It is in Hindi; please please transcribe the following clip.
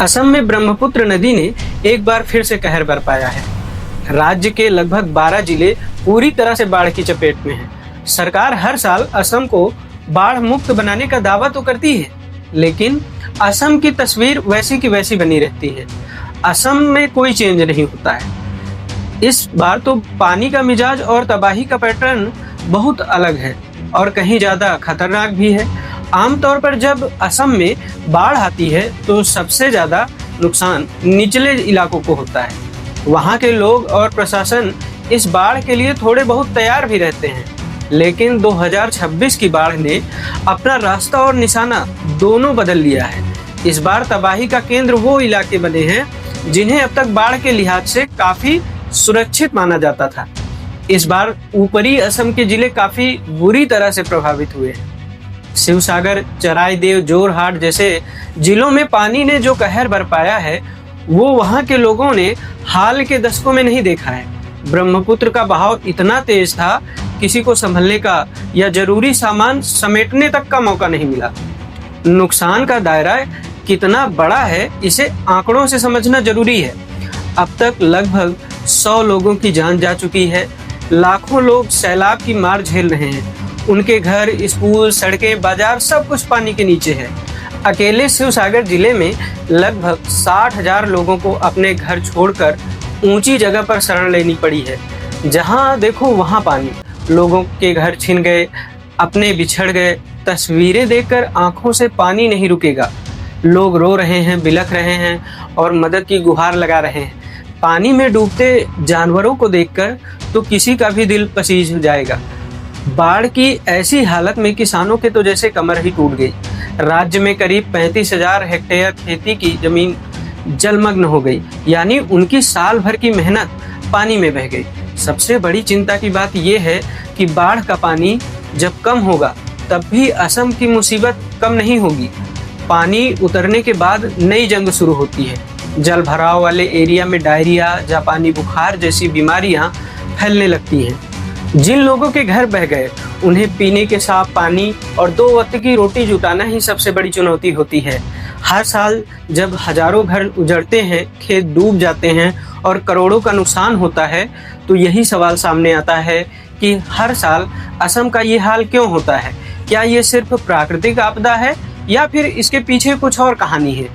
असम में ब्रह्मपुत्र नदी ने एक बार फिर से कहर बरपाया है। राज्य के लगभग 12 जिले पूरी तरह से बाढ़ की चपेट में हैं। सरकार हर साल असम को बाढ़ मुक्त बनाने का दावा तो करती है, लेकिन असम की तस्वीर वैसी की वैसी बनी रहती है। असम में कोई चेंज नहीं होता है। इस बार तो पानी का मिजाज और तबाही का पैटर्न बहुत अलग है और कहीं ज़्यादा खतरनाक भी है। आमतौर पर जब असम में बाढ़ आती है तो सबसे ज़्यादा नुकसान निचले इलाकों को होता है। वहाँ के लोग और प्रशासन इस बाढ़ के लिए थोड़े बहुत तैयार भी रहते हैं, लेकिन 2026 की बाढ़ ने अपना रास्ता और निशाना दोनों बदल लिया है। इस बार तबाही का केंद्र वो इलाके बने हैं जिन्हें अब तक बाढ़ के लिहाज से काफ़ी सुरक्षित माना जाता था। इस बार ऊपरी असम के जिले काफ़ी बुरी तरह से प्रभावित हुए हैं। शिवसागर, चराईदेव, जोरहाट जैसे जिलों में पानी ने जो कहर बरपाया है वो वहाँ के लोगों ने हाल के दशकों में नहीं देखा है। ब्रह्मपुत्र का बहाव इतना तेज था, किसी को संभलने का या जरूरी सामान समेटने तक का मौका नहीं मिला। नुकसान का दायरा कितना बड़ा है इसे आंकड़ों से समझना जरूरी है। अब तक लगभग 100 लोगों की जान जा चुकी है। लाखों लोग सैलाब की मार झेल रहे हैं। उनके घर, स्कूल, सड़कें, बाजार सब कुछ पानी के नीचे है। अकेले शिवसागर जिले में लगभग 60,000 लोगों को अपने घर छोड़कर ऊंची जगह पर शरण लेनी पड़ी है। जहां देखो वहां पानी। लोगों के घर छिन गए, अपने बिछड़ गए। तस्वीरें देखकर आंखों से पानी नहीं रुकेगा। लोग रो रहे हैं, बिलख रहे हैं और मदद की गुहार लगा रहे हैं। पानी में डूबते जानवरों को देखकर तो किसी का भी दिल पसीज जाएगा। बाढ़ की ऐसी हालत में किसानों के तो जैसे कमर ही टूट गई। राज्य में करीब 35,000 हेक्टेयर खेती की जमीन जलमग्न हो गई, यानी उनकी साल भर की मेहनत पानी में बह गई। सबसे बड़ी चिंता की बात यह है कि बाढ़ का पानी जब कम होगा तब भी असम की मुसीबत कम नहीं होगी। पानी उतरने के बाद नई जंग शुरू होती है। जल भराव वाले एरिया में डायरिया, जापानी बुखार जैसी बीमारियां फैलने लगती हैं। जिन लोगों के घर बह गए उन्हें पीने के साफ पानी और 2 वक्त की रोटी जुटाना ही सबसे बड़ी चुनौती होती है। हर साल जब हजारों घर उजड़ते हैं, खेत डूब जाते हैं और करोड़ों का नुकसान होता है, तो यही सवाल सामने आता है कि हर साल असम का ये हाल क्यों होता है। क्या ये सिर्फ प्राकृतिक आपदा है या फिर इसके पीछे कुछ और कहानी है?